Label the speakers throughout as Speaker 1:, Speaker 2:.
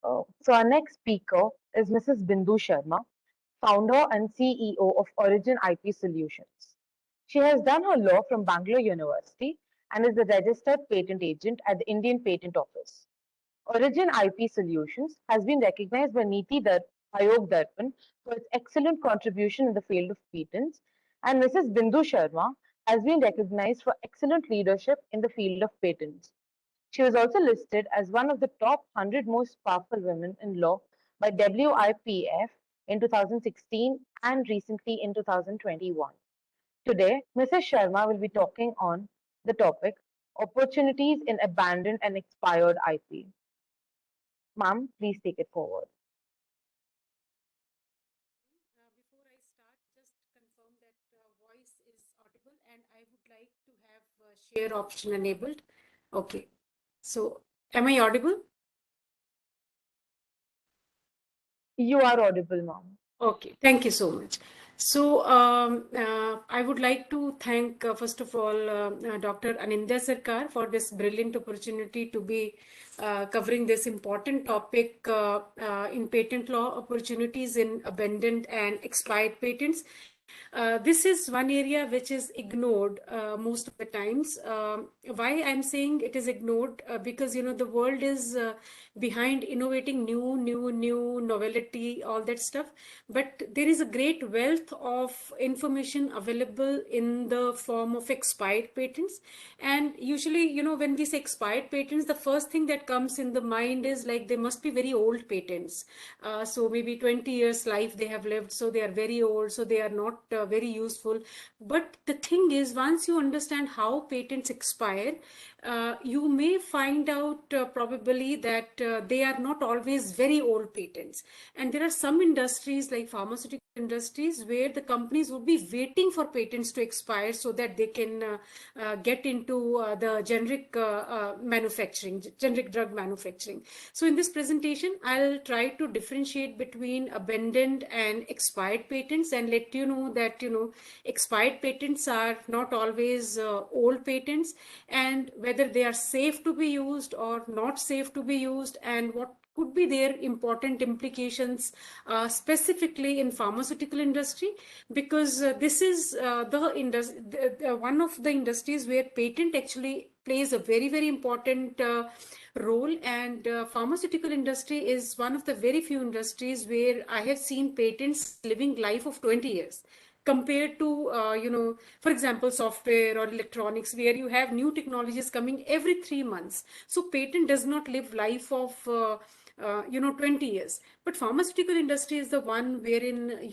Speaker 1: So our next speaker is Mrs. Bindu Sharma, founder and CEO of Origin IP Solutions. She has done her law from Bangalore University and is the registered patent agent at the Indian Patent Office. Origin IP Solutions has been recognized by Ayog Darpan for its excellent contribution in the field of patents, and Mrs. Bindu Sharma has been recognized for excellent leadership in the field of patents. She was also listed as one of the top 100 most powerful women in law by WIPF in 2016 and recently in 2021. Today, Mrs. Sharma will be talking on the topic Opportunities in Abandoned and Expired IP. Ma'am, please take it forward.
Speaker 2: Before I start, just confirm that voice is audible and I would like to have share option enabled. Okay. So, am I audible?
Speaker 1: You are audible, ma'am.
Speaker 2: Okay, thank you so much. So, I would like to thank, first of all, Dr. Anindya Sarkar for this brilliant opportunity to be covering this important topic in patent law, opportunities in abandoned and expired patents. This is one area which is ignored most of the times. Why I'm saying it is ignored? Because the world is behind innovating new novelty, all that stuff. But there is a great wealth of information available in the form of expired patents. And usually, when we say expired patents, the first thing that comes in the mind is like they must be very old patents. So maybe 20 years life they have lived, so they are very old, so they are not very useful. But the thing is, once you understand how patents expire, you may find out probably that they are not always very old patents. And there are some industries like pharmaceutical industries where the companies would be waiting for patents to expire so that they can get into the generic drug manufacturing. So in this presentation, I'll try to differentiate between abandoned and expired patents and let you know that, expired patents are not always old patents, and whether they are safe to be used or not safe to be used, and what could be their important implications specifically in pharmaceutical industry, because this is one of the industries where patent actually plays a very important role. And pharmaceutical industry is one of the very few industries where I have seen patents living life of 20 years compared to for example, software or electronics, where you have new technologies coming every 3 months. So patent does not live life of 20 years. But pharmaceutical industry is the one wherein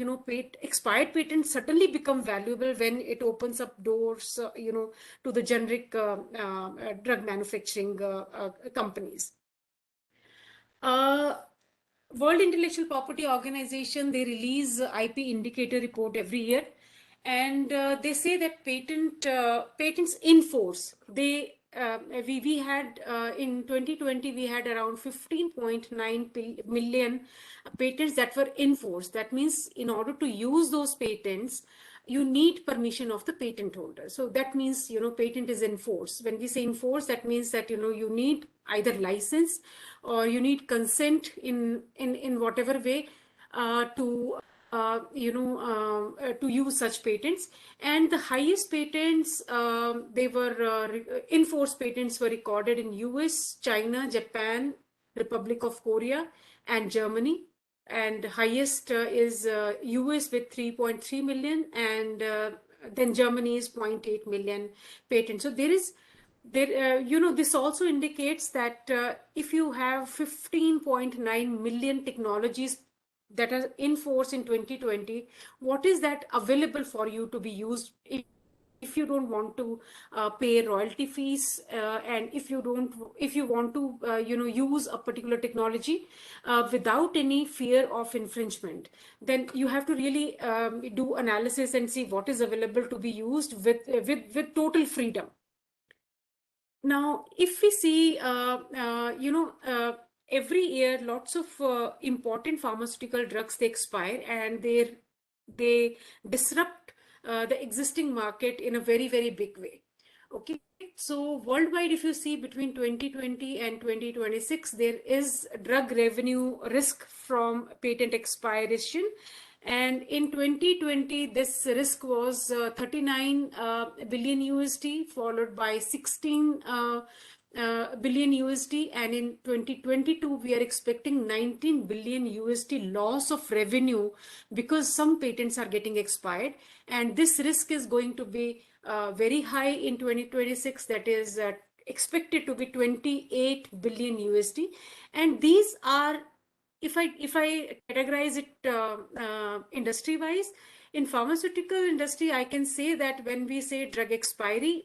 Speaker 2: expired patents suddenly become valuable when it opens up doors to the generic drug manufacturing companies. uh, World Intellectual Property Organization, they release IP indicator report every year, and they say that patents in force. We had in 2020 we had around 15.9 million patents that were in force. That means in order to use those patents, you need permission of the patent holder. So that means, patent is in force. When we say in force, that means that, you need either license or you need consent in whatever way to use such patents. And the highest patents, they were in force patents were recorded in US, China, Japan, Republic of Korea, and Germany. And highest is US with 3.3 million, and then Germany is 0.8 million patents. So this also indicates that if you have 15.9 million technologies that are in force in 2020, what is that available for you to be used if you don't want to pay royalty fees, and if you want to use a particular technology without any fear of infringement, then you have to really do analysis and see what is available to be used with total freedom. Now, if we see, every year, lots of important pharmaceutical drugs, they expire, and they disrupt the existing market in a very big way. Okay, so worldwide, if you see between 2020 and 2026, there is drug revenue risk from patent expiration. And in 2020, this risk was 39 billion USD, followed by 16 billion USD, and in 2022 we are expecting 19 billion USD loss of revenue because some patents are getting expired, and this risk is going to be very high in 2026. That is expected to be 28 billion USD, and these are, if I categorize it industry wise, in pharmaceutical industry, I can say that when we say drug expiry,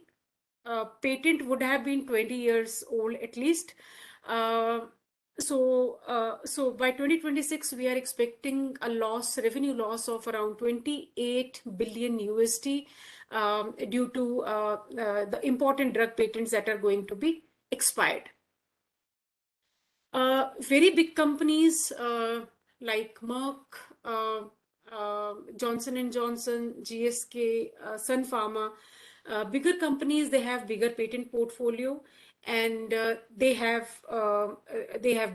Speaker 2: patent would have been 20 years old at least. Uh, so by 2026, we are expecting a revenue loss of around 28 billion USD due to the important drug patents that are going to be expired. Very big companies like Merck, uh, Johnson and Johnson, GSK, Sun Pharma, bigger companies, they have bigger patent portfolio, and they have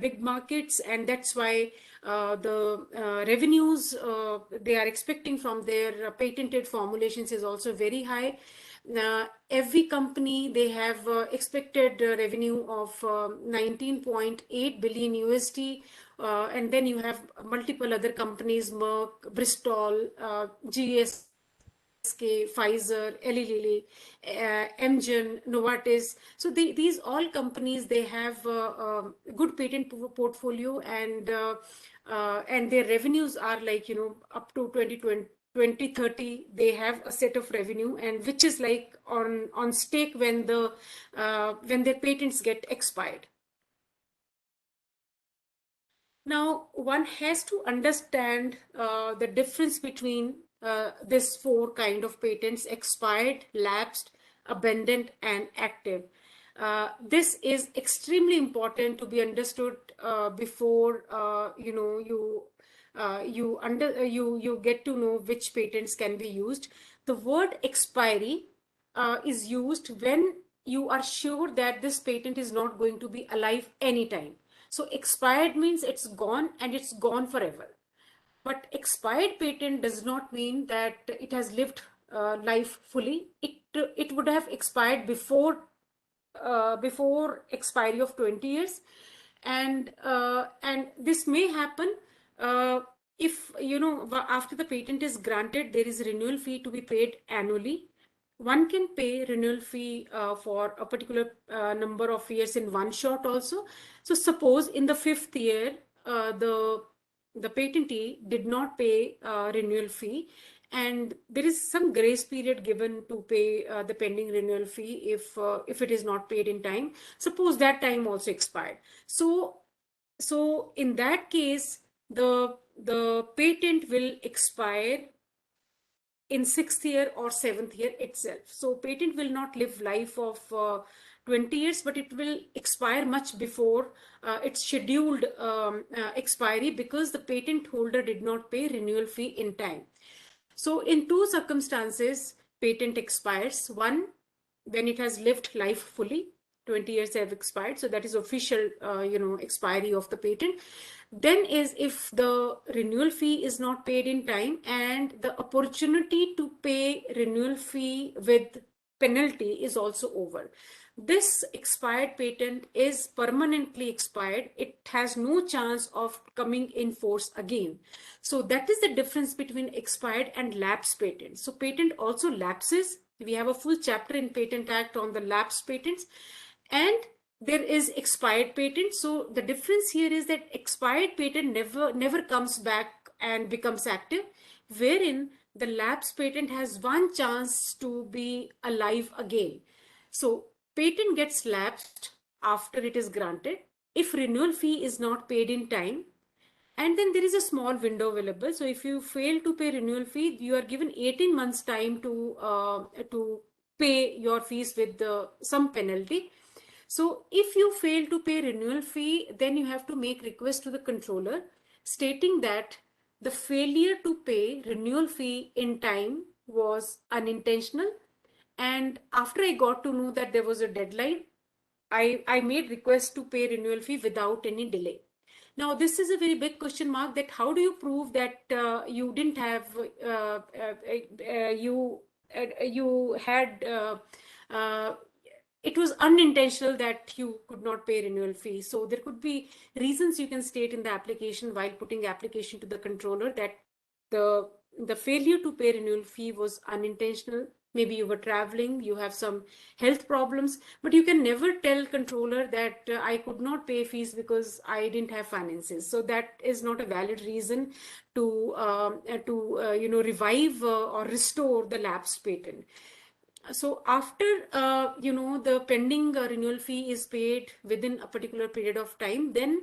Speaker 2: big markets, and that's why the revenues they are expecting from their patented formulations is also very high. Every company, they have expected revenue of 19.8 billion USD, and then you have multiple other companies, Merck, Bristol, GSK, Pfizer, Eli Lilly, Amgen, Novartis. So these all companies, they have good patent portfolio, and their revenues are like, up to 2030, they have a set of revenue, and which is like on stake when their patents get expired. Now, one has to understand the difference between this four kind of patents: expired, lapsed, abandoned, and active. This is extremely important to be understood before you get to know which patents can be used. The word expiry is used when you are sure that this patent is not going to be alive anytime. So expired means it's gone and it's gone forever. But expired patent does not mean that it has lived life fully. It would have expired before expiry of 20 years, and this may happen if after the patent is granted, there is a renewal fee to be paid annually. One can pay renewal fee for a particular number of years in one shot also. So suppose in the fifth year, the patentee did not pay renewal fee, and there is some grace period given to pay the pending renewal fee if it is not paid in time. Suppose that time also expired. So in that case, the patent will expire in sixth year or seventh year itself. So patent will not live life of 20 years, but it will expire much before its scheduled expiry, because the patent holder did not pay renewal fee in time. So in two circumstances, patent expires. One, when it has lived life fully, 20 years have expired. So that is official, expiry of the patent. Then is if the renewal fee is not paid in time, and the opportunity to pay renewal fee with penalty is also over. This expired patent is permanently expired. It has no chance of coming in force again. So that is the difference between expired and lapse patent. So patent also lapses. We have a full chapter in Patent Act on the lapse patents, and there is expired patent. So the difference here is that expired patent never comes back and becomes active, wherein the lapse patent has one chance to be alive again. So patent gets lapsed after it is granted if renewal fee is not paid in time, and then there is a small window available. So if you fail to pay renewal fee, you are given 18 months time to pay your fees with some penalty. So if you fail to pay renewal fee, then you have to make request to the controller stating that the failure to pay renewal fee in time was unintentional, And after I got to know that there was a deadline, I made request to pay renewal fee without any delay. Now, this is a very big question mark, that how do you prove that you didn't have, you had, uh, it was unintentional that you could not pay renewal fee. So there could be reasons you can state in the application while putting application to the controller, that the the failure to pay renewal fee was unintentional. Maybe you were traveling, you have some health problems, but you can never tell controller that I could not pay fees because I didn't have finances. So that is not a valid reason to revive or restore the lapsed patent. So after the pending renewal fee is paid within a particular period of time, then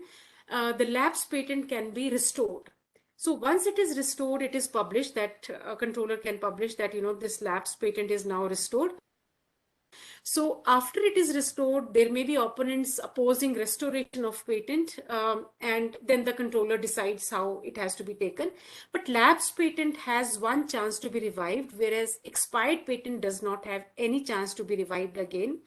Speaker 2: the lapsed patent can be restored. So once it is restored, it is published, that a controller can publish that this lapsed patent is now restored. So after it is restored, there may be opponents opposing restoration of patent, and then the controller decides how it has to be taken. But lapsed patent has one chance to be revived, whereas expired patent does not have any chance to be revived again.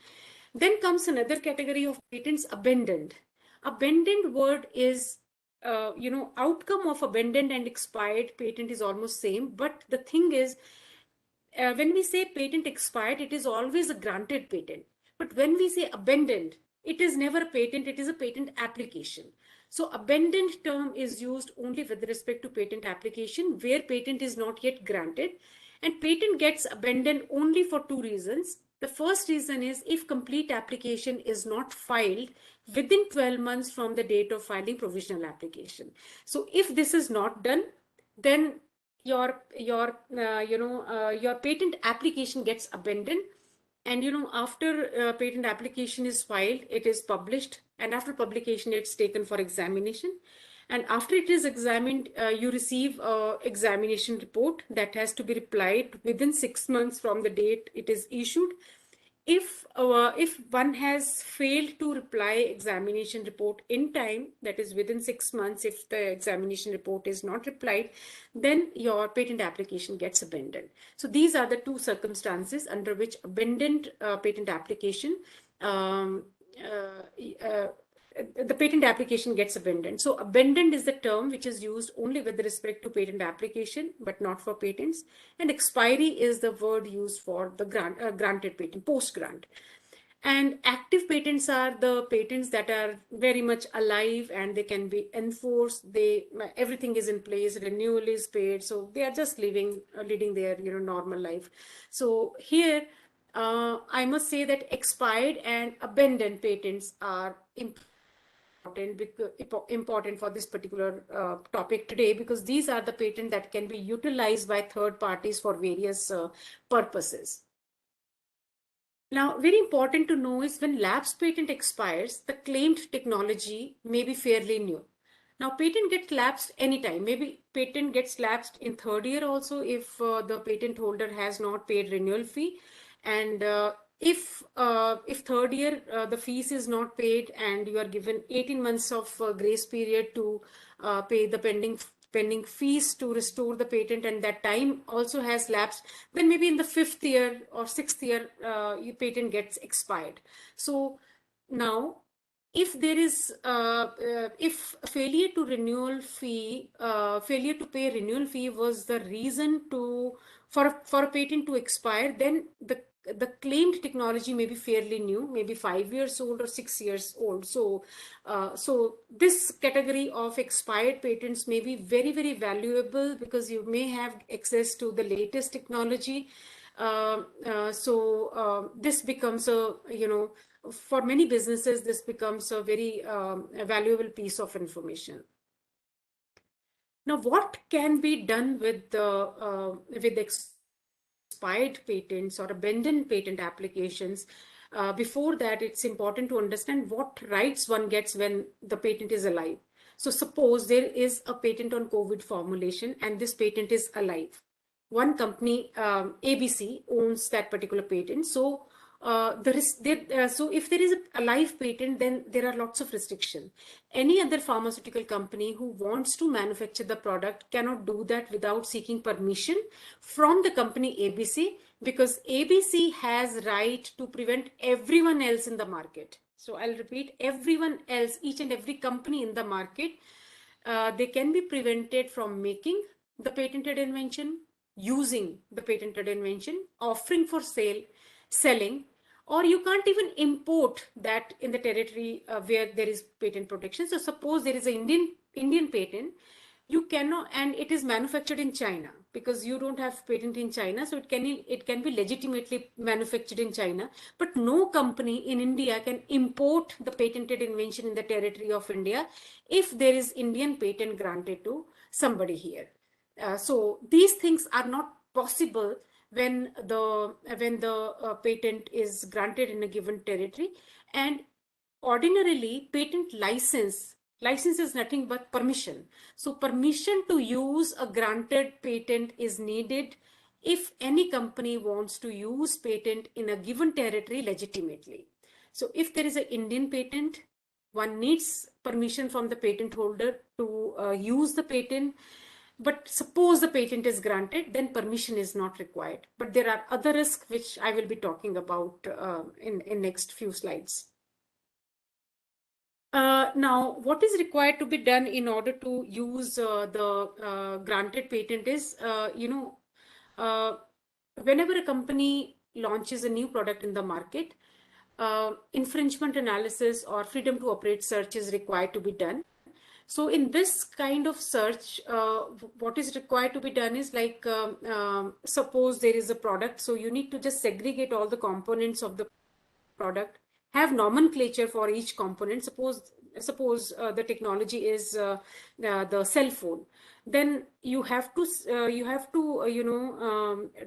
Speaker 2: Then comes another category of patents, abandoned. Abandoned word is, outcome of abandoned and expired patent is almost same, but the thing is, when we say patent expired, it is always a granted patent. But when we say abandoned, it is never a patent, it is a patent application. So abandoned term is used only with respect to patent application where patent is not yet granted. And patent gets abandoned only for two reasons. The first reason is if complete application is not filed within 12 months from the date of filing provisional application. So if this is not done, then your patent application gets abandoned. And after patent application is filed, it is published, and after publication it's taken for examination. And after it is examined, you receive a examination report that has to be replied within 6 months from the date it is issued. If one has failed to reply examination report in time, that is within 6 months, if the examination report is not replied, then your patent application gets abandoned. So these are the two circumstances under which abandoned patent application the patent application gets abandoned. So abandoned is the term which is used only with respect to patent application, but not for patents. And expiry is the word used for the granted patent, post-grant. And active patents are the patents that are very much alive and they can be enforced. Everything is in place, renewal is paid, so they are just leading their normal life. So here I must say that expired and abandoned patents are important for this particular topic today, because these are the patents that can be utilized by third parties for various purposes. Now, very important to know is when lapsed patent expires, the claimed technology may be fairly new. Now, patent gets lapsed anytime. Maybe patent gets lapsed in third year also if the patent holder has not paid renewal fee. And if third year the fees is not paid and you are given 18 months of grace period to pay the pending fees to restore the patent, and that time also has lapsed, then maybe in the 5th year or 6th year your patent gets expired. So now if there is if failure to pay renewal fee was the reason for a patent to expire, then the claimed technology may be fairly new, maybe 5 years old or 6 years old. So this category of expired patents may be very, very valuable because you may have access to the latest technology. This becomes for many businesses, this becomes a very valuable piece of information. Now, what can be done with expired patents or abandoned patent applications? Before that, it's important to understand what rights one gets when the patent is alive. So suppose there is a patent on COVID formulation and this patent is alive. One company, ABC, owns that particular patent. So so if there is a live patent, then there are lots of restrictions. Any other pharmaceutical company who wants to manufacture the product cannot do that without seeking permission from the company ABC, because ABC has right to prevent everyone else in the market. So I'll repeat, everyone else, each and every company in the market, they can be prevented from making the patented invention, using the patented invention, offering for sale, selling, or you can't even import that in the territory where there is patent protection. So suppose there is an Indian patent, you cannot, and it is manufactured in China, because you don't have patent in China, so it can be legitimately manufactured in China, but no company in India can import the patented invention in the territory of India if there is Indian patent granted to somebody here. So these things are not possible when the patent is granted in a given territory. And ordinarily, patent license is nothing but permission. So permission to use a granted patent is needed if any company wants to use patent in a given territory legitimately. So if there is an Indian patent, one needs permission from the patent holder to use the patent. But suppose the patent is granted, then permission is not required. But there are other risks which I will be talking about in next few slides. Now, what is required to be done in order to use the granted patent is, whenever a company launches a new product in the market, infringement analysis or freedom to operate search is required to be done. So in this kind of search, what is required to be done is like, suppose there is a product, so you need to just segregate all the components of the product, have nomenclature for each component. Suppose the technology is the cell phone, then you have to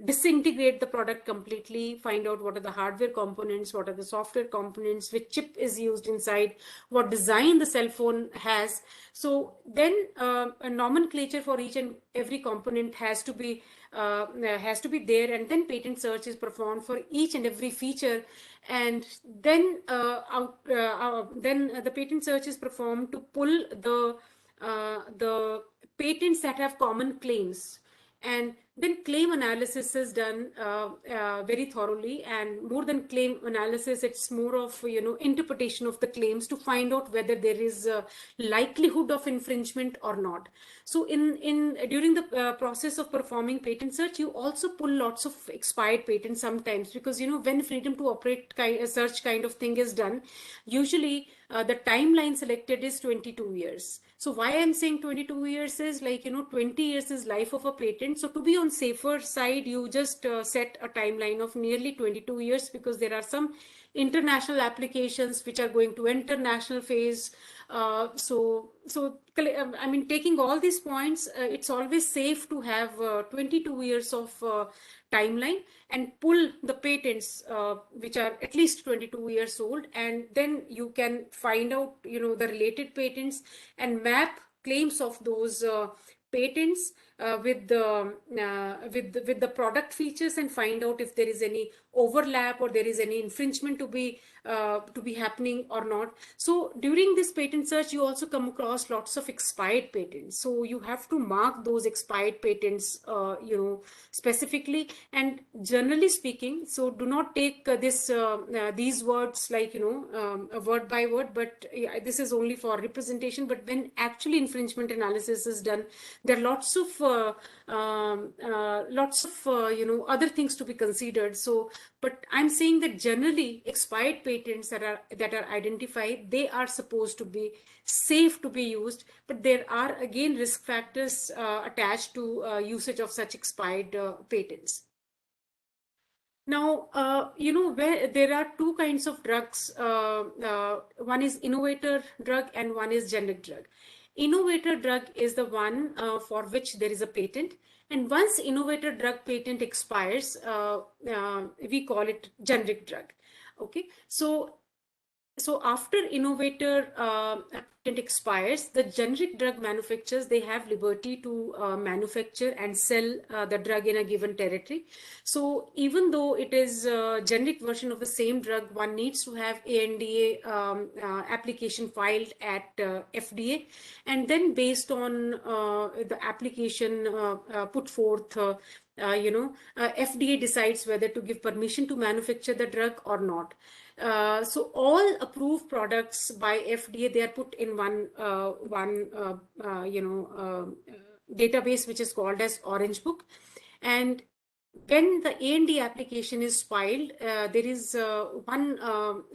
Speaker 2: disintegrate the product completely, find out what are the hardware components, what are the software components, which chip is used inside, what design the cell phone has. So then a nomenclature for each and every component has to be there, and then patent search is performed for each and every feature, and then then the patent search is performed to pull the patents that have common claims, and then claim analysis is done very thoroughly. And more than claim analysis, it's more of interpretation of the claims to find out whether there is a likelihood of infringement or not. So in during the process of performing patent search, you also pull lots of expired patents sometimes, because when freedom to operate search kind of thing is done, usually the timeline selected is 22 years. So why I'm saying 22 years is, like, 20 years is life of a patent. So to be on safer side, you just set a timeline of nearly 22 years, because there are some international applications which are going to enter national phase. I mean, taking all these points, it's always safe to have 22 years of timeline, and pull the patents which are at least 22 years old, and then you can find out the related patents and map claims of those patents with the product features, and find out if there is any overlap or there is any infringement to be happening or not. So during this patent search, you also come across lots of expired patents. So you have to mark those expired patents, specifically. And generally speaking, so do not take these words like word by word, but this is only for representation. But when actually infringement analysis is done, there are lots of other things to be considered. So, but I'm saying that generally expired patents that are identified, they are supposed to be safe to be used, but there are again risk factors attached to usage of such expired patents. Now, where there are two kinds of drugs. One is innovator drug and one is generic drug. Innovator drug is the one for which there is a patent. And once innovator drug patent expires, we call it generic drug. Okay. So So after innovator patent expires, the generic drug manufacturers, they have liberty to manufacture and sell the drug in a given territory. So even though it is a generic version of the same drug, one needs to have ANDA application filed at FDA, and then based on the application put forth, FDA decides whether to give permission to manufacture the drug or not. So all approved products by FDA, they are put in database which is called as Orange Book. And when the AND application is filed, there is one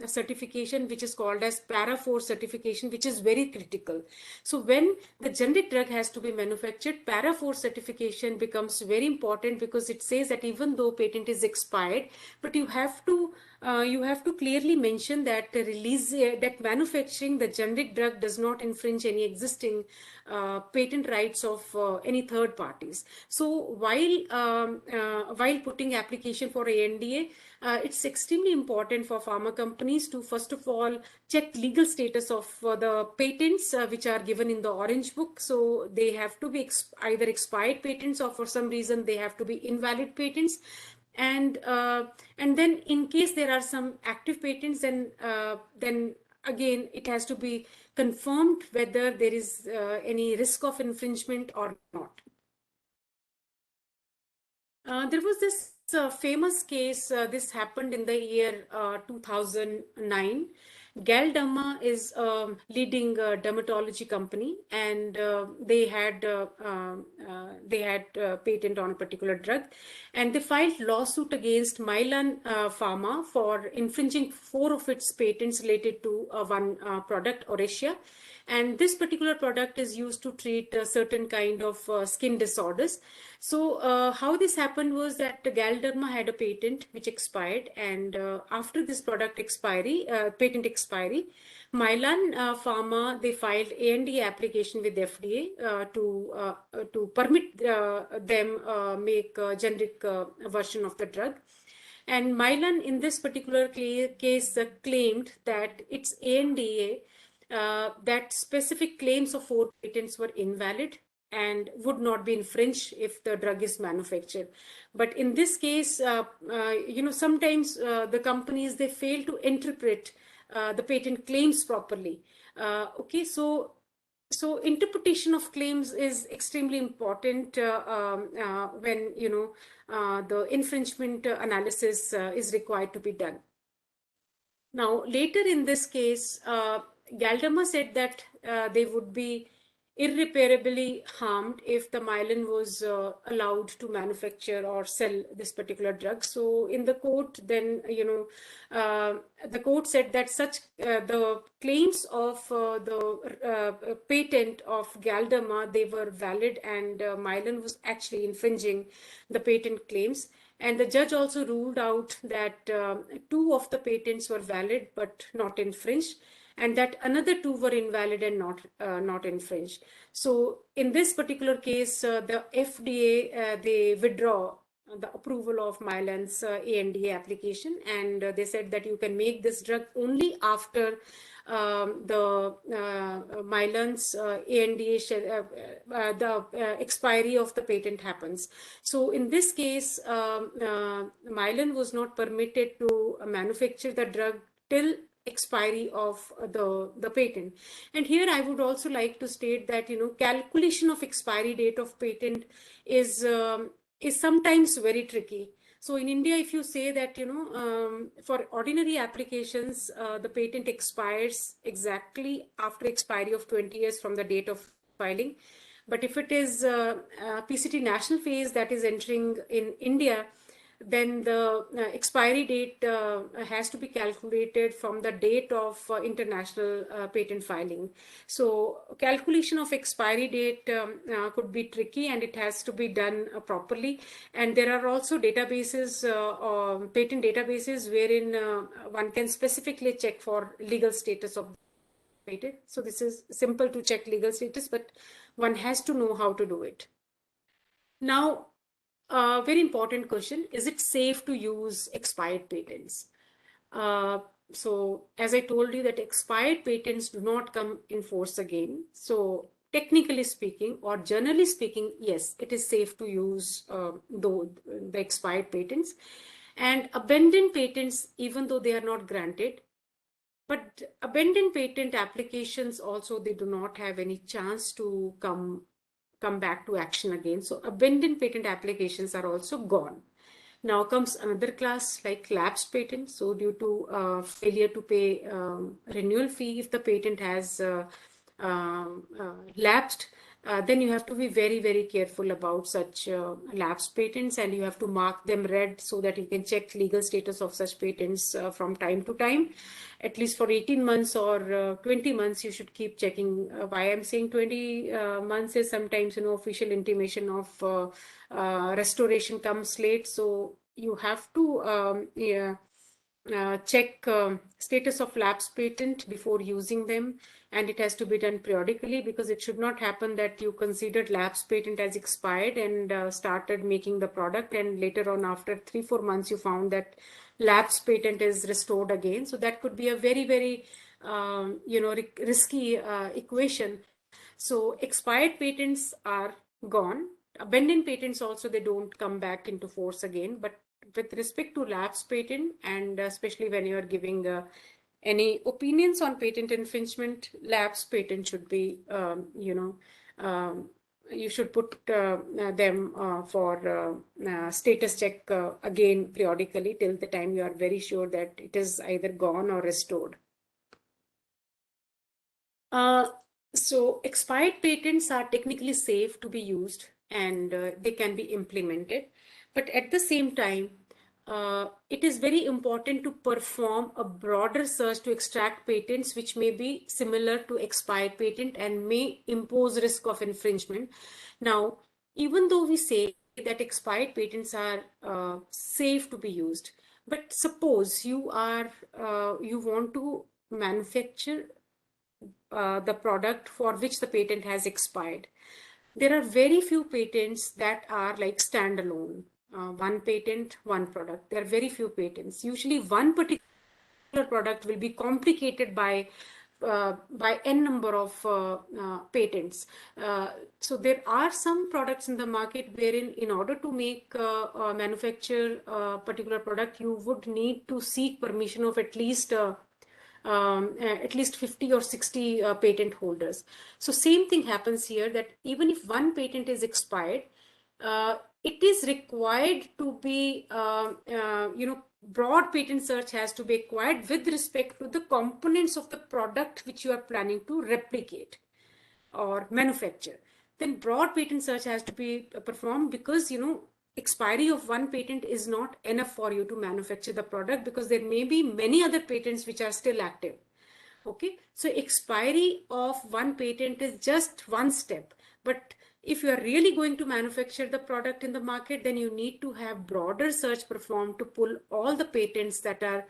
Speaker 2: certification which is called as Para 4 certification, which is very critical. So when the generic drug has to be manufactured, Para 4 certification becomes very important, because it says that even though patent is expired, but you have to clearly mention that that manufacturing the generic drug does not infringe any existing patent rights of any third parties. So while putting application for ANDA, it's extremely important for pharma companies to first of all check legal status of the patents which are given in the Orange Book. So they have to be either expired patents, or for some reason they have to be invalid patents. And then in case there are some active patents, then again it has to be confirmed whether there is any risk of infringement or not. There was this famous case, this happened in the year 2009. Galderma is a leading dermatology company, and they had patent on a particular drug, and they filed lawsuit against Mylan Pharma for infringing 4 of its patents related to one product, Oracea. And this particular product is used to treat certain kind of skin disorders. So how this happened was that Galderma had a patent which expired, and after this product expiry, patent expiry, Mylan Pharma, they filed ANDA application with FDA to permit them make a generic version of the drug. And Mylan in this particular case claimed that its ANDA, that specific claims of 4 patents were invalid and would not be infringed if the drug is manufactured. But in this case, sometimes the companies, they fail to interpret the patent claims properly. So interpretation of claims is extremely important when the infringement analysis is required to be done. Now, later in this case, Galderma said that they would be irreparably harmed if the Mylan was allowed to manufacture or sell this particular drug. So in the court, then, the court said that the claims of the patent of Galderma, they were valid, and Mylan was actually infringing the patent claims. And the judge also ruled out that 2 of the patents were valid but not infringed, and that another 2 were invalid and not infringed. So in this particular case, the FDA, they withdraw the approval of Mylan's ANDA application, and they said that you can make this drug only after the Mylan's ANDA, the expiry of the patent happens. So in this case, Mylan was not permitted to manufacture the drug till expiry of the patent. And here I would also like to state that calculation of expiry date of patent is sometimes very tricky. So in India, if you say that, for ordinary applications, the patent expires exactly after expiry of 20 years from the date of filing. But if it is PCT national phase that is entering in India, then the expiry date has to be calculated from the date of international patent filing. So calculation of expiry date could be tricky, and it has to be done properly. And there are also databases, patent databases, wherein one can specifically check for legal status of patent. So this is simple to check legal status, but one has to know how to do it. Now, very important question, is it safe to use expired patents? So as I told you that expired patents do not come in force again. So technically speaking or generally speaking, yes, it is safe to use the expired patents. And abandoned patents, even though they are not granted, but abandoned patent applications also, they do not have any chance to come back to action again. So abandoned patent applications are also gone. Now comes another class like lapse patent. So due to failure to pay renewal fee, if the patent has lapsed, then you have to be very, very careful about such lapse patents, and you have to mark them red so that you can check legal status of such patents from time to time. At least for 18 months or 20 months, you should keep checking. Why I'm saying 20 months is sometimes, official intimation of restoration comes late. So you have to yeah, check status of lapse patent before using them, and it has to be done periodically, because it should not happen that you considered lapse patent as expired and started making the product, and later on after 3-4 months you found that lapse patent is restored again. So that could be a very, very risky equation. So expired patents are gone. Abandoned patents also, they don't come back into force again. But with respect to lapse patent, and especially when you are giving any opinions on patent infringement, lapse patent should be, you should put them for status check again periodically till the time you are very sure that it is either gone or restored. Uh, so expired patents are technically safe to be used, and they can be implemented. But at the same time, it is very important to perform a broader search to extract patents which may be similar to expired patent and may impose risk of infringement. Now, even though we say that expired patents are safe to be used, but suppose you want to manufacture the product for which the patent has expired. There are very few patents that are like standalone, one patent, one product. There are very few patents. Usually one particular product will be complicated by n number of patents. So there are some products in the market wherein, in order to make manufacture a particular product, you would need to seek permission of at least 50 or 60 patent holders. So same thing happens here, that even if one patent is expired, it is required to be, broad patent search has to be acquired with respect to the components of the product which you are planning to replicate or manufacture. Then broad patent search has to be performed, because expiry of one patent is not enough for you to manufacture the product, because there may be many other patents which are still active. Okay, so expiry of one patent is just one step, but if you are really going to manufacture the product in the market, then you need to have broader search performed to pull all the patents that are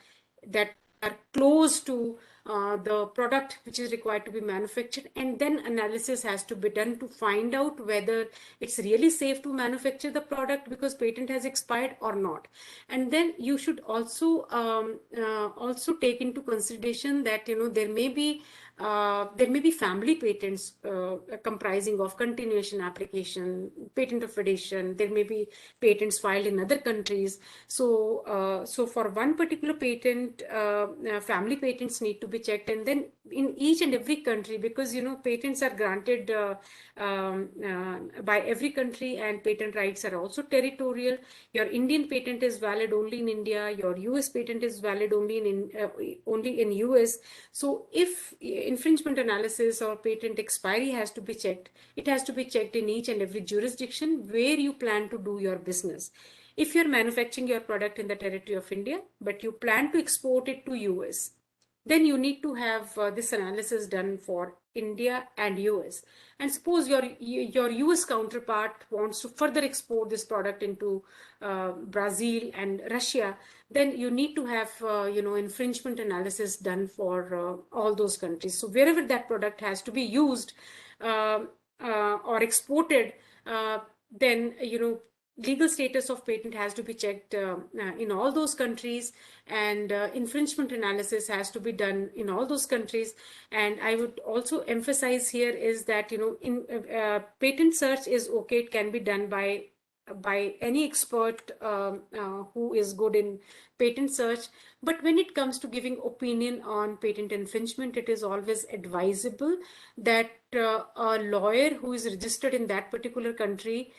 Speaker 2: close to the product which is required to be manufactured, and then analysis has to be done to find out whether it's really safe to manufacture the product because patent has expired or not. And then you should also take into consideration that there may be family patents comprising of continuation application, patent of addition. There may be patents filed in other countries. So for one particular patent, family patents need to be checked, and then in each and every country, because patents are granted by every country, and patent rights are also territorial. Your Indian patent is valid only in India. Your US patent is valid only in US. So if infringement analysis or patent expiry has to be checked, it has to be checked in each and every jurisdiction where you plan to do your business. If you're manufacturing your product in the territory of India, but you plan to export it to US, then you need to have this analysis done for India and US. And suppose your US counterpart wants to further export this product into Brazil and Russia, then you need to have infringement analysis done for all those countries. So wherever that product has to be used or exported, then legal status of patent has to be checked in all those countries, and infringement analysis has to be done in all those countries. And I would also emphasize here is that, in patent search is okay, it can be done by any expert who is good in patent search. But when it comes to giving opinion on patent infringement, it is always advisable that a lawyer who is registered in that particular country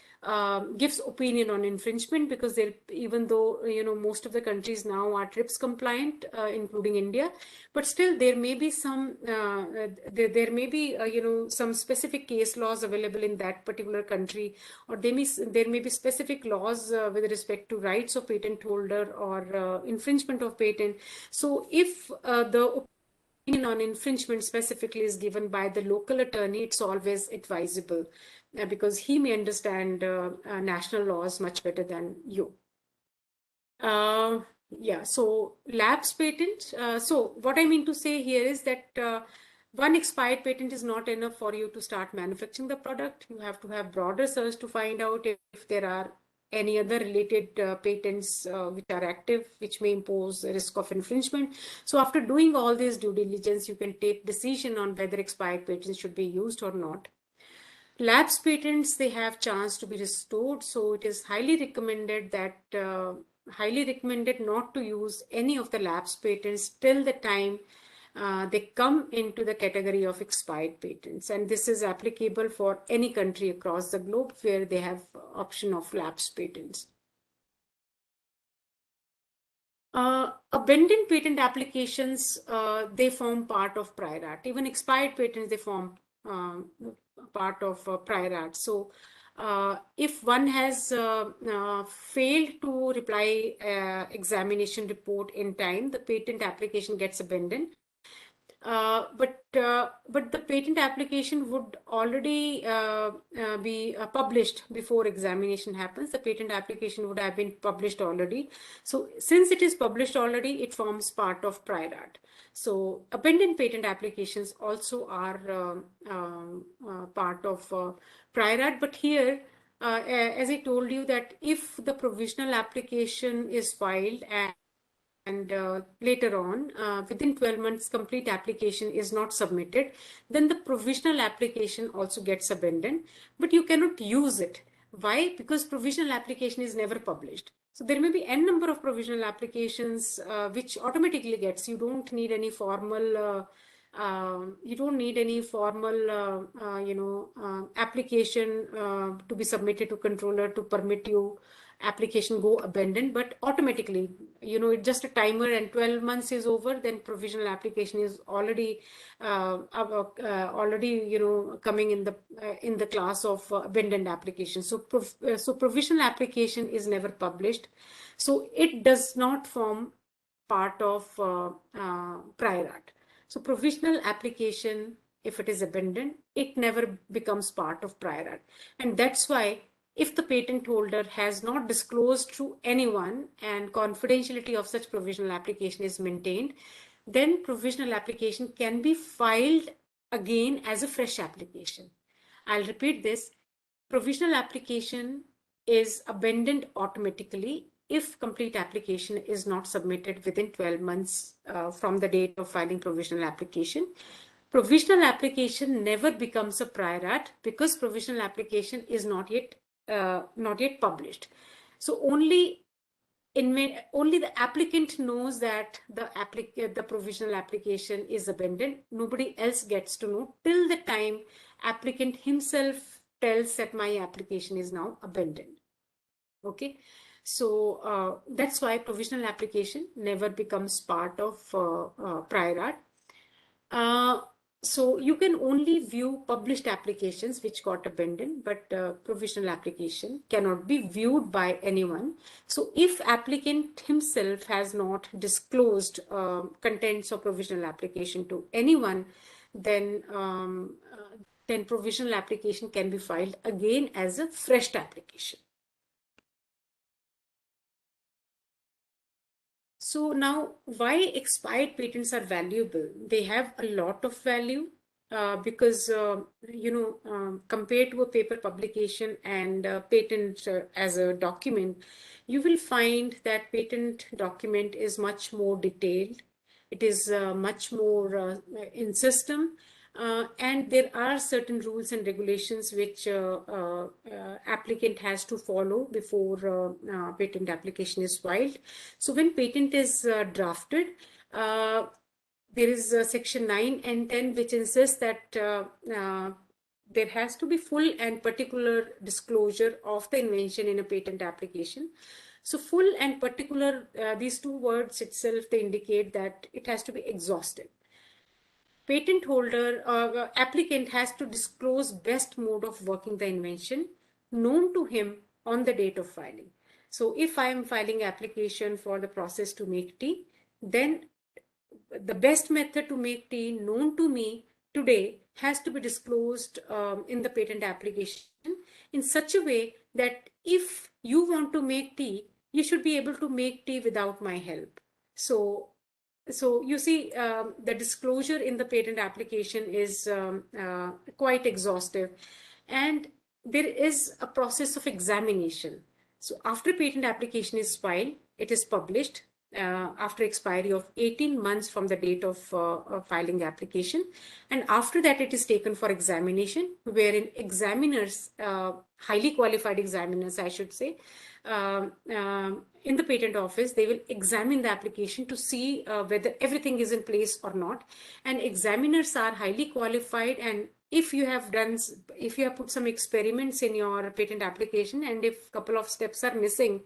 Speaker 2: gives opinion on infringement, because they'll, even though most of the countries now are TRIPS compliant, including India, but still there may be some there may be some specific case laws available in that particular country, or there may be specific laws with respect to rights of patent holder or infringement of patent. So if the opinion on infringement specifically is given by the local attorney, it's always advisable, because he may understand national laws much better than you. Yeah, so lapse patent. So what I mean to say here is that one expired patent is not enough for you to start manufacturing the product. You have to have broader search to find out if there are any other related patents which are active, which may impose a risk of infringement. So after doing all this due diligence, you can take decision on whether expired patents should be used or not. Lapse patents, they have chance to be restored, so it is highly recommended not to use any of the lapse patents till the time they come into the category of expired patents. And this is applicable for any country across the globe where they have option of lapse patents. Abandoned patent applications, they form part of prior art. Even expired patents, they form part of prior art. So if one has failed to reply examination report in time, the patent application gets abandoned. But the patent application would already be published before examination happens. The patent application would have been published already. So since it is published already, it forms part of prior art. So abandoned patent applications also are part of prior art. But here, as I told you, that if the provisional application is filed and later on, within 12 months, complete application is not submitted, then the provisional application also gets abandoned, but you cannot use it. Why? Because provisional application is never published. So there may be n number of provisional applications which automatically gets. You don't need any formal application to be submitted to controller to permit you application go abandoned, but automatically, it's just a timer, and 12 months is over, then provisional application is already coming in the class of abandoned application. So provisional application is never published, so it does not form part of prior art. So provisional application, if it is abandoned, it never becomes part of prior art. And that's why if the patent holder has not disclosed to anyone and confidentiality of such provisional application is maintained, then provisional application can be filed again as a fresh application. I'll repeat this. Provisional application is abandoned automatically if complete application is not submitted within 12 months from the date of filing provisional application. Provisional application never becomes a prior art because provisional application is not yet published. So only the applicant knows that the provisional application is abandoned. Nobody else gets to know till the time applicant himself tells that my application is now abandoned. Okay, so that's why provisional application never becomes part of prior art. So you can only view published applications which got abandoned, but provisional application cannot be viewed by anyone. So if applicant himself has not disclosed contents of provisional application to anyone, then provisional application can be filed again as a fresh application. So now, why expired patents are valuable? They have a lot of value. because compared to a paper publication and patent as a document, you will find that patent document is much more detailed. It is much more in system, and there are certain rules and regulations which applicant has to follow before patent application is filed. So when patent is drafted, there is section 9 and 10 which insists that there has to be full and particular disclosure of the invention in a patent application. So full and particular, these two words itself, they indicate that it has to be exhaustive. Patent holder applicant has to disclose best mode of working the invention known to him on the date of filing. So if I am filing application for the process to make tea, then the best method to make tea known to me today has to be disclosed in the patent application in such a way that if you want to make tea, you should be able to make tea without my help. So you see, the disclosure in the patent application is quite exhaustive, and there is a process of examination. So after patent application is filed, it is published after expiry of 18 months from the date of filing application. And after that, it is taken for examination, wherein examiners, highly qualified examiners, I should say, in the patent office, they will examine the application to see whether everything is in place or not. And examiners are highly qualified, and if you have put some experiments in your patent application, and if a couple of steps are missing,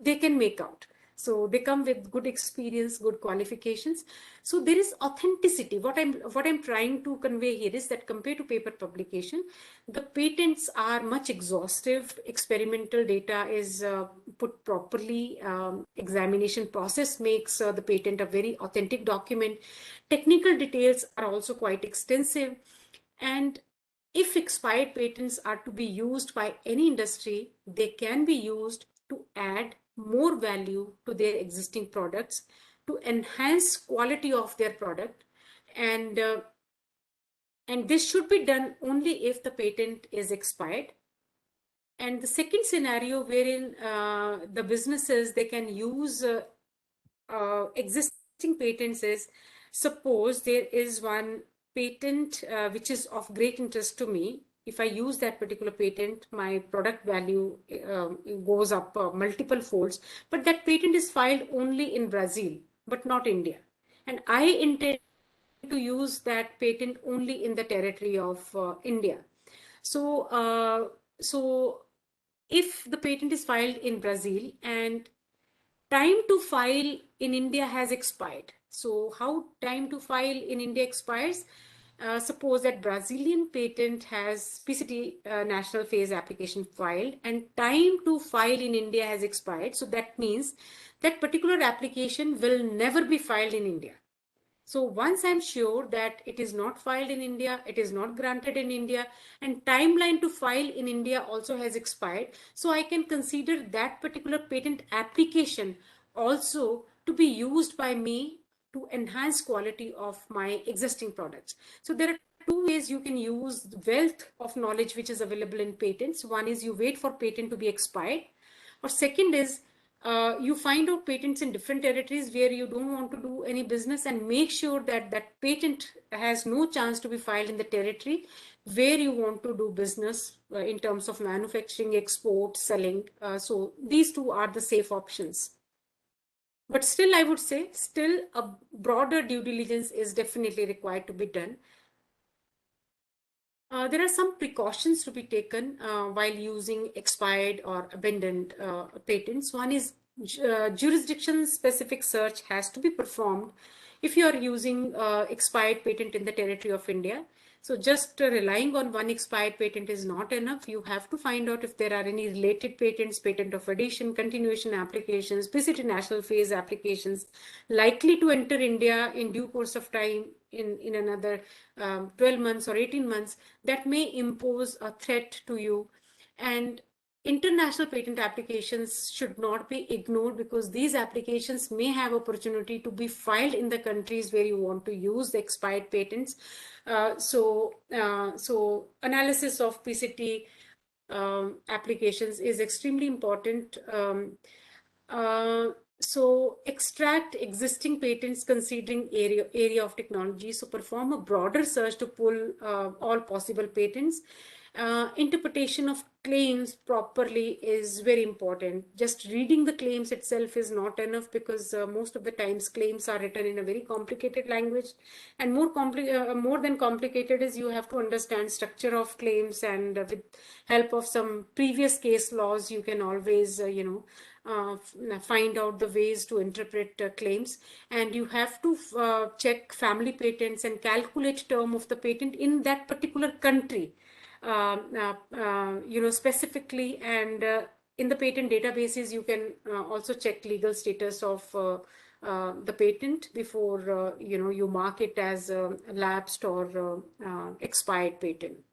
Speaker 2: they can make out. So they come with good experience, good qualifications. So there is authenticity. What I'm trying to convey here is that compared to paper publication, the patents are much exhaustive. Experimental data is put properly. Examination process makes the patent a very authentic document. Technical details are also quite extensive. And if expired patents are to be used by any industry, they can be used to add more value to their existing products, to enhance quality of their product, and this should be done only if the patent is expired. And the second scenario wherein the businesses, they can use existing patents is, suppose there is one patent which is of great interest to me. If I use that particular patent, my product value goes up multiple folds, but that patent is filed only in Brazil, but not India. And I intend to use that patent only in the territory of India. So if the patent is filed in Brazil and time to file in India has expired. So how time to file in India expires? Suppose that Brazilian patent has PCT national phase application filed, and time to file in India has expired. So that means that particular application will never be filed in India. So once I'm sure that it is not filed in India, it is not granted in India, and timeline to file in India also has expired, so I can consider that particular patent application also to be used by me to enhance quality of my existing products. So there are two ways you can use the wealth of knowledge which is available in patents. One is you wait for patent to be expired, or second is you find out patents in different territories where you don't want to do any business, and make sure that that patent has no chance to be filed in the territory where you want to do business in terms of manufacturing, export, selling. So these two are the safe options. But still, I would say, still a broader due diligence is definitely required to be done. There are some precautions to be taken while using expired or abandoned patents. One is jurisdiction-specific search has to be performed if you are using expired patent in the territory of India. So just relying on one expired patent is not enough. You have to find out if there are any related patents, patent of addition, continuation applications, PCT national phase applications likely to enter India in due course of time in another 12 months or 18 months, that may impose a threat to you. And international patent applications should not be ignored, because these applications may have opportunity to be filed in the countries where you want to use the expired patents. So analysis of PCT applications is extremely important. So extract existing patents considering area of technology. So perform a broader search to pull all possible patents. Interpretation of claims properly is very important. Just reading the claims itself is not enough, because most of the times claims are written in a very complicated language, and more than complicated is you have to understand structure of claims, and with help of some previous case laws you can always find out the ways to interpret claims. And you have to check family patents and calculate term of the patent in that particular country, specifically. And in the patent databases, you can also check legal status of the patent before you mark it as lapsed or expired patent.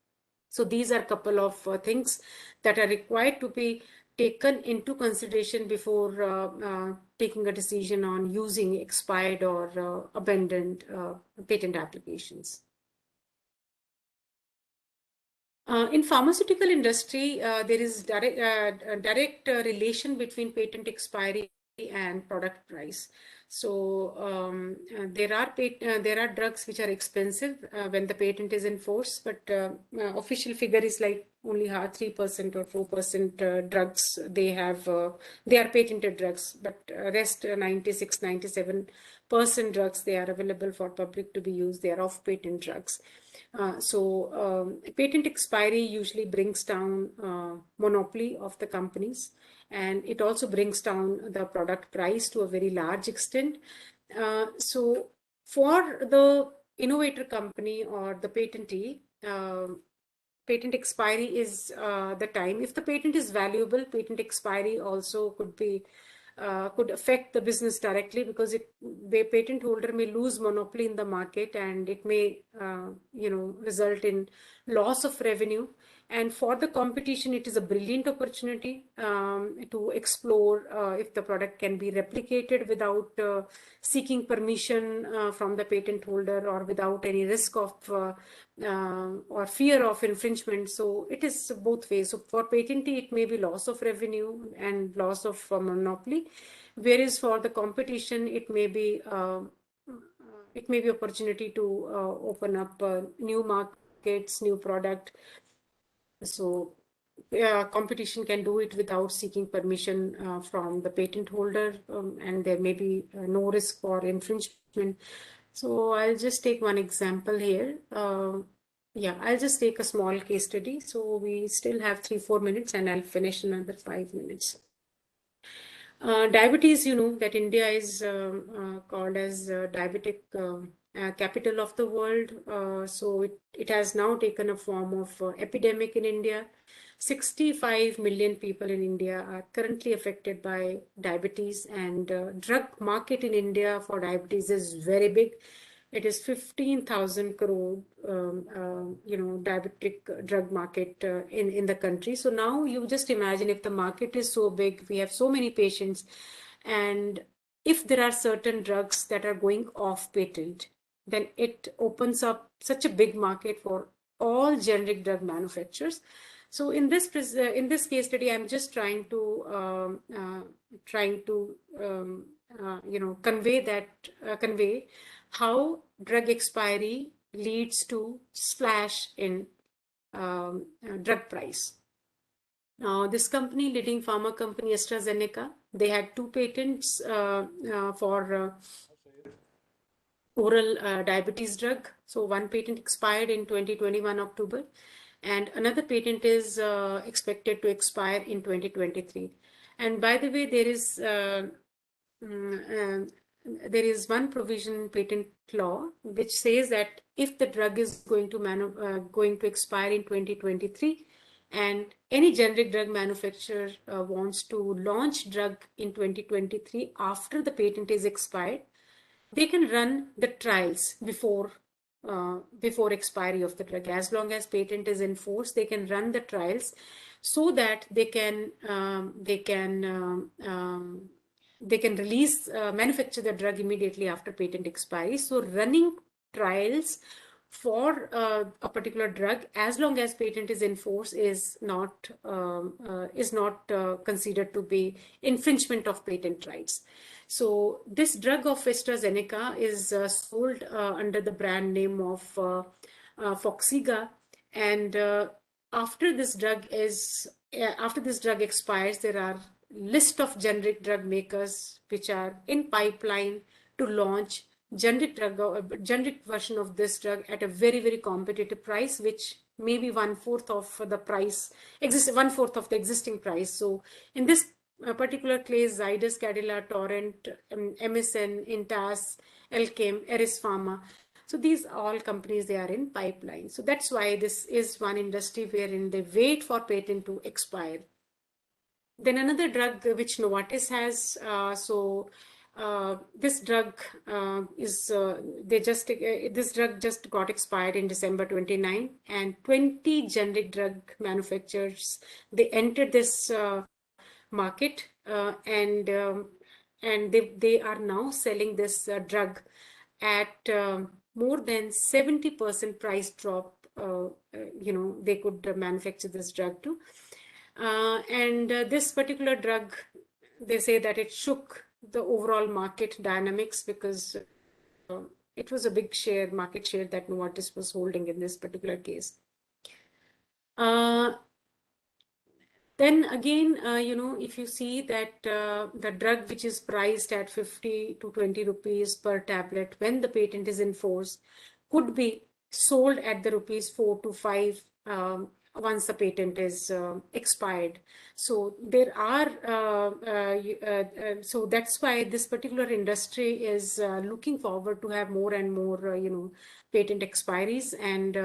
Speaker 2: So these are a couple of things that are required to be taken into consideration before taking a decision on using expired or abandoned patent applications. In pharmaceutical industry, there is direct relation between patent expiry and product price. So there are drugs which are expensive when the patent is in force, but official figure is like only 3% or 4% drugs they are patented drugs, but rest 96-97% drugs, they are available for public to be used. They are off patent drugs. Patent expiry usually brings down monopoly of the companies, and it also brings down the product price to a very large extent. So for the innovator company or the patentee, patent expiry is the time. If the patent is valuable, patent expiry also could affect the business directly, because the patent holder may lose monopoly in the market, and it may result in loss of revenue. And for the competition, it is a brilliant opportunity to explore if the product can be replicated without seeking permission from the patent holder, or without any risk of or fear of infringement. So it is both ways. So for patentee, it may be loss of revenue and loss of monopoly, whereas for the competition, it may be opportunity to open up new markets, new product. So competition can do it without seeking permission from the patent holder, and there may be no risk for infringement. So I'll just take one example here. I'll just take a small case study. So we still have 3-4 minutes, and I'll finish another 5 minutes. Diabetes, that India is called as diabetic capital of the world. So it has now taken a form of epidemic in India. 65 million people in India are currently affected by diabetes, and drug market in India for diabetes is very big. It is 15,000 crore, diabetic drug market in the country. So now you just imagine, if the market is so big, we have so many patients, and if there are certain drugs that are going off patent, then it opens up such a big market for all generic drug manufacturers. So in this case study, I'm just trying to convey how drug expiry leads to splash in drug price. Now, this company, leading pharma company AstraZeneca, they had 2 patents for oral diabetes drug. So one patent expired in 2021 October, and another patent is expected to expire in 2023. And by the way, there is one provision in patent law which says that if the drug is going to expire in 2023, and any generic drug manufacturer wants to launch drug in 2023 after the patent is expired, they can run the trials before expiry of the drug. As long as patent is in force, they can run the trials. so that they can release manufacture the drug immediately after patent expiry. So running trials for a particular drug as long as patent is in force is not considered to be infringement of patent rights. So this drug of AstraZeneca is sold under the brand name of Foxiga, and after this drug expires, there are list of generic drug makers which are in pipeline to launch generic version of this drug at a very competitive price, which may be one-fourth of the existing price. So in this particular case, Zydus, Cadila, Torrent, MSN, Intas, Elchem, Eris Pharma. So these all companies, they are in pipeline. So that's why this is one industry wherein they wait for patent to expire. Then another drug which Novartis has, this drug this drug just got expired in December 29, and 20 generic drug manufacturers, they entered this market, and they are now selling this drug at more than 70% price drop. They could manufacture this drug too. And this particular drug, they say that it shook the overall market dynamics because it was a big market share that Novartis was holding in this particular case. Then again, if you see that the drug which is priced at 50 to 20 rupees per tablet when the patent is in force could be sold at the rupees 4 to 5 once the patent is expired. So there are, so that's why this particular industry is looking forward to have more and more, patent expiries, and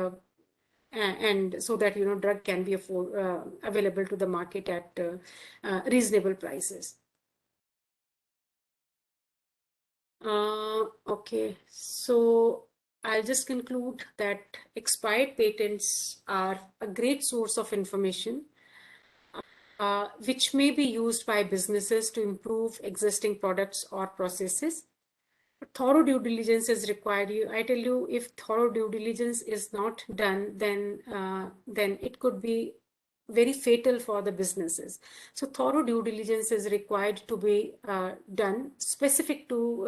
Speaker 2: so that drug can be available to the market at reasonable prices. Okay, so I'll just conclude that expired patents are a great source of information which may be used by businesses to improve existing products or processes. Thorough due diligence is required. I tell you, if thorough due diligence is not done, then it could be very fatal for the businesses. So thorough due diligence is required to be done specific to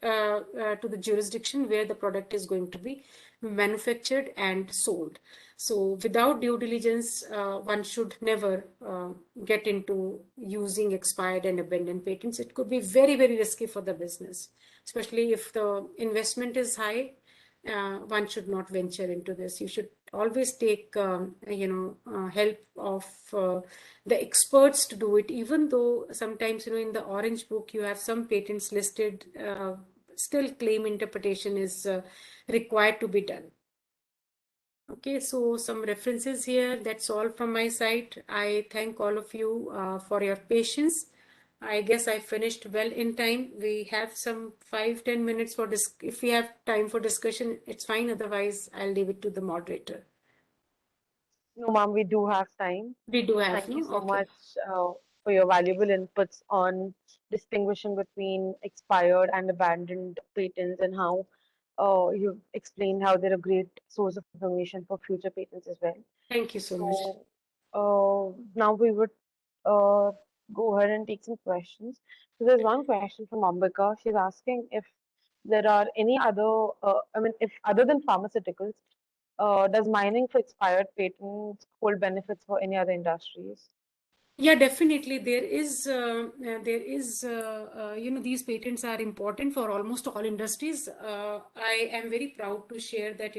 Speaker 2: the jurisdiction where the product is going to be manufactured and sold. So without due diligence, one should never get into using expired and abandoned patents. It could be very risky for the business, especially if the investment is high. One should not venture into this. You should always take help of the experts to do it, even though sometimes in the Orange Book you have some patents listed, still claim interpretation is required to be done. Okay, so some references here. That's all from my side. I thank all of you for your patience. I guess I finished well in time. We have some 5-10 minutes for this. If we have time for discussion, it's fine. Otherwise, I'll leave it to the moderator.
Speaker 1: No, ma'am, we do have time.
Speaker 2: We do have.
Speaker 1: Thank you so much for your valuable inputs on distinguishing between expired and abandoned patents, and how you've explained how they're a great source of information for future patents as well.
Speaker 2: Thank you so much.
Speaker 1: Now we would go ahead and take some questions. So there's one question from Ambika. She's asking if there are any other, if other than pharmaceuticals, does mining for expired patents hold benefits for any other industries?
Speaker 2: Yeah, definitely. These patents are important for almost all industries. I am very proud to share that,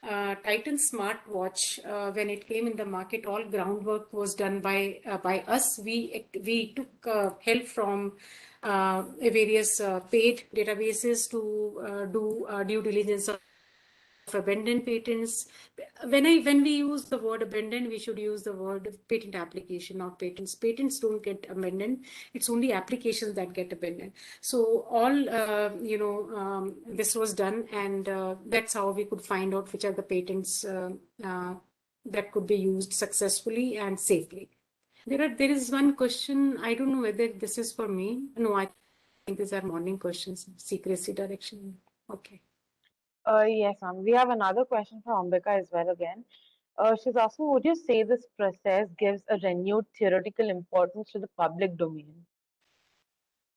Speaker 2: Titan smartwatch, when it came in the market, all groundwork was done by us. We took help from various paid databases to do due diligence of abandoned patents. When we use the word abandoned, we should use the word patent application, not patents. Patents don't get abandoned. It's only applications that get abandoned. So all this was done, and that's how we could find out which are the patents that could be used successfully and safely. There is one question. I don't know whether this is for me. No, I think these are morning questions. Secrecy direction. Okay.
Speaker 1: Yes, ma'am. We have another question from Ambika as well again. She's asking, would you say this process gives a renewed theoretical importance to the public domain?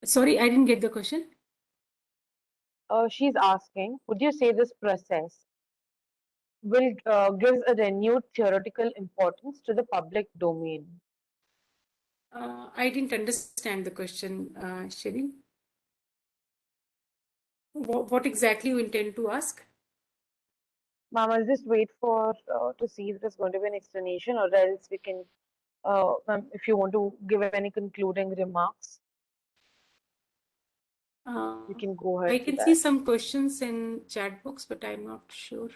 Speaker 2: Sorry, I didn't get the question.
Speaker 1: She's asking, would you say this process will gives a renewed theoretical importance to the public domain?
Speaker 2: I didn't understand the question, Shirin. What exactly you intend to ask?
Speaker 1: Ma'am, I'll just wait for to see if there's going to be an explanation, or else we can, ma'am, if you want to give any concluding remarks, you can go
Speaker 2: I
Speaker 1: ahead with
Speaker 2: can see
Speaker 1: that.
Speaker 2: some questions in chat box, but I'm not sure.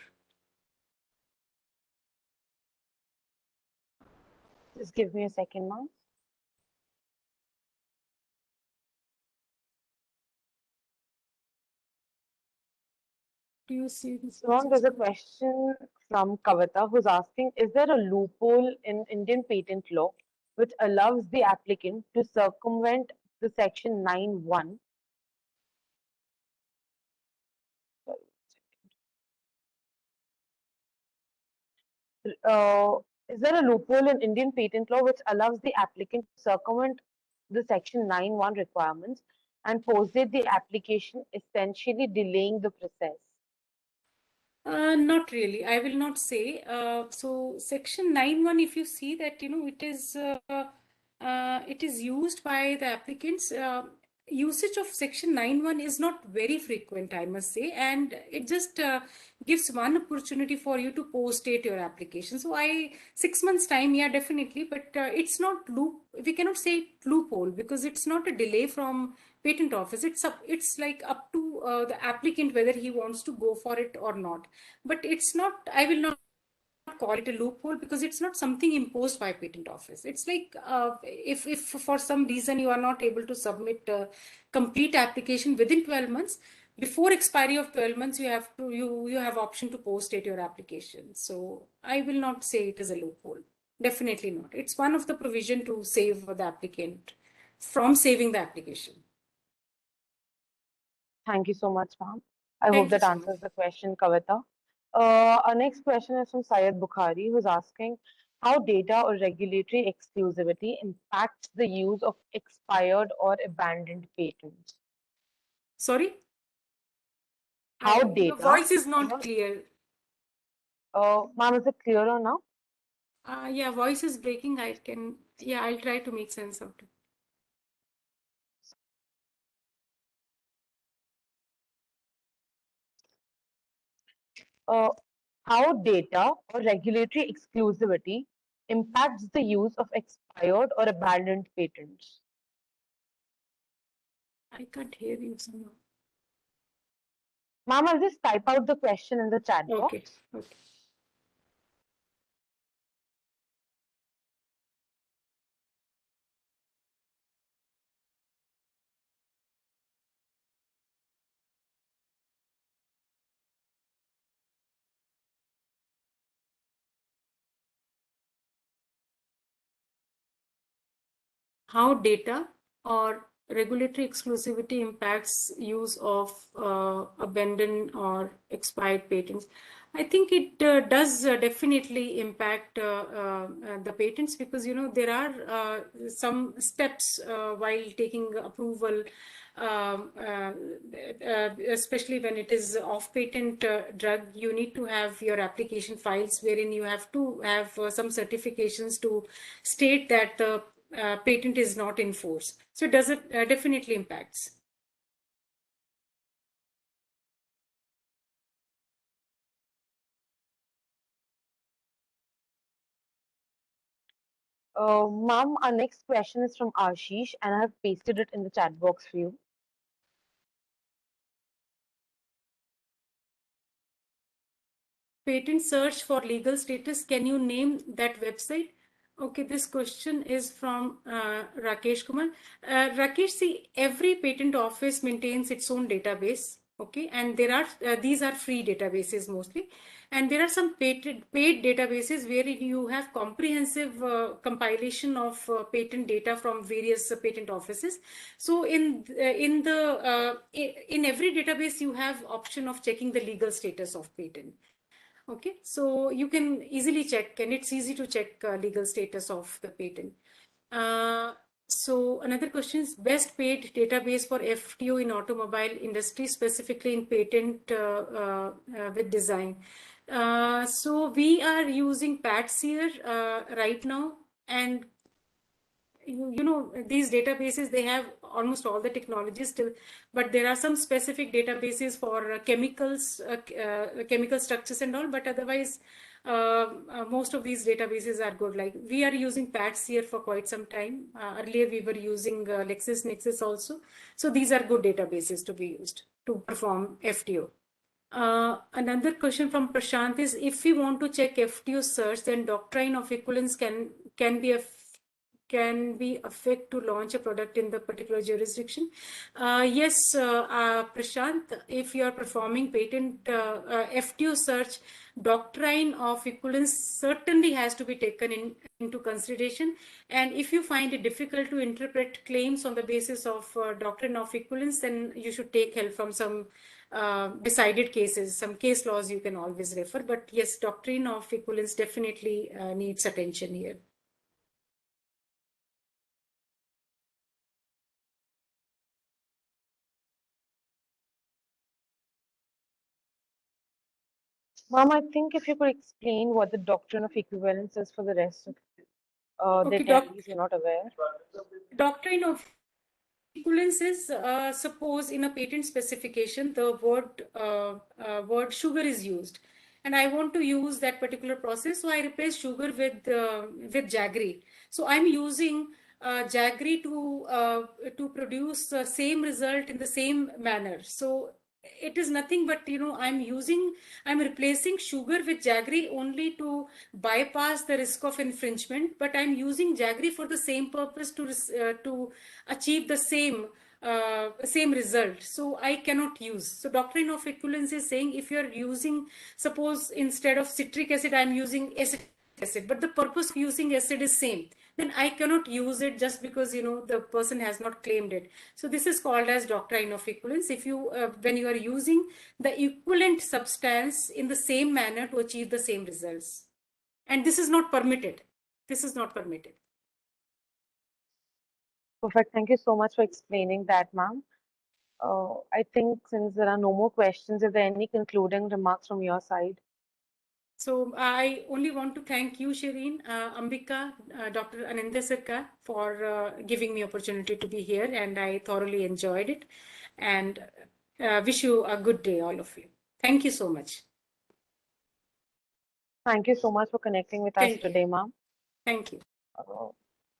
Speaker 1: Just give me a second, ma'am.
Speaker 2: Do you see this?
Speaker 1: So, ma'am, there's a question from Kavita who's asking, is there a loophole in Indian patent law which allows the applicant to circumvent the section 9(1) is there a loophole in Indian patent law which allows the applicant to circumvent the section 9(1) requirements and postdate the application, essentially delaying the process?
Speaker 2: Not really. I will not say. So section 9(1), if you see that, it is used by the applicants. Usage of section 9(1) is not very frequent, I must say, and it just gives one opportunity for you to post-date your application. So 6 months time, yeah, definitely, but it's not we cannot say loophole because it's not a delay from patent office. It's like up to the applicant whether he wants to go for it or not. But it's not, I will not call it a loophole because it's not something imposed by patent office. It's like if for some reason you are not able to submit a complete application within 12 months, before expiry of 12 months, you have option to post date your application. So I will not say it is a loophole. Definitely not. It's one of the provision to save the applicant from saving the application.
Speaker 1: Thank you so much, ma'am. I hope
Speaker 2: Thank you
Speaker 1: that
Speaker 2: so much.
Speaker 1: answers the question, Kavita. Our next question is from Syed Bukhari, who's asking how data or regulatory exclusivity impacts the use of expired or abandoned patents.
Speaker 2: Sorry?
Speaker 1: How
Speaker 2: Your
Speaker 1: data
Speaker 2: voice is not
Speaker 1: or,
Speaker 2: clear.
Speaker 1: ma'am, is it clearer now?
Speaker 2: Yeah, voice is breaking. I'll try to make sense of it.
Speaker 1: Uh, how data or regulatory exclusivity impacts the use of expired or abandoned patents.
Speaker 2: I can't hear you somehow.
Speaker 1: Ma'am, I'll just type out the question in the chat
Speaker 2: Okay,
Speaker 1: box.
Speaker 2: okay. How data or regulatory exclusivity impacts use of abandoned or expired patents. I think it does definitely impact the patents because there are some steps while taking approval, especially when it is off-patent drug. You need to have your application files wherein you have to have some certifications to state that the patent is not in force. So it does definitely impacts.
Speaker 1: Ma'am, our next question is from Ashish, and I have pasted it in the chat box for you.
Speaker 2: Patent search for legal status. Can you name that website? Okay, this question is from Rakesh Kumar. Rakesh, see, every patent office maintains its own database. Okay, and there are these are free databases mostly, and there are some paid databases where you have comprehensive compilation of patent data from various patent offices. So in every database you have option of checking the legal status of patent. Okay, so you can easily check, and it's easy to check legal status of the patent. So another question is best paid database for FTO in automobile industry, specifically in patent with design. So we are using PATSEER right now, and you know, these databases, they have almost all the technologies still, but there are some specific databases for chemicals, chemical structures and all, but otherwise most of these databases are good. Like we are using PATSEER for quite some time. Earlier we were using LexisNexis also. So these are good databases to be used to perform FTO. Another question from Prashant is, if we want to check FTO search, then doctrine of equivalence can be effect to launch a product in the particular jurisdiction? Yes, Prashant, if you are performing patent FTO search, doctrine of equivalence certainly has to be taken into consideration. And if you find it difficult to interpret claims on the basis of doctrine of equivalence, then you should take help from some decided cases, some case laws you can always refer. But yes, doctrine of equivalence definitely needs attention here.
Speaker 1: Ma'am, I think if you could explain what the doctrine of equivalence is for the rest of the
Speaker 2: Okay,
Speaker 1: attendees who are not aware.
Speaker 2: doctrine of equivalence is, suppose in a patent specification, the word sugar is used, and I want to use that particular process, so I replace sugar with jaggery. So I'm using jaggery to produce the same result in the same manner. So it is nothing but, you know, I'm replacing sugar with jaggery only to bypass the risk of infringement, but I'm using jaggery for the same purpose to achieve the same result. So I cannot use. So doctrine of equivalence is saying, if you're using, suppose instead of citric acid, I'm using acetic acid, but the purpose of using acid is same, then I cannot use it just because, you know, the person has not claimed it. So this is called as doctrine of equivalence. If you, when you are using the equivalent substance in the same manner to achieve the same results. And this is not permitted. This is not permitted.
Speaker 1: Perfect. Thank you so much for explaining that, ma'am. I think since there are no more questions, if there are any concluding remarks from your side?
Speaker 2: So I only want to thank you, Shireen, Ambika, Dr. Anindya Sarkar, for giving me opportunity to be here, and I thoroughly enjoyed it, and wish you a good day, all of you. Thank you so much.
Speaker 1: Thank you so much for connecting with us
Speaker 2: Thank you.
Speaker 1: today, ma'am.
Speaker 2: Thank you.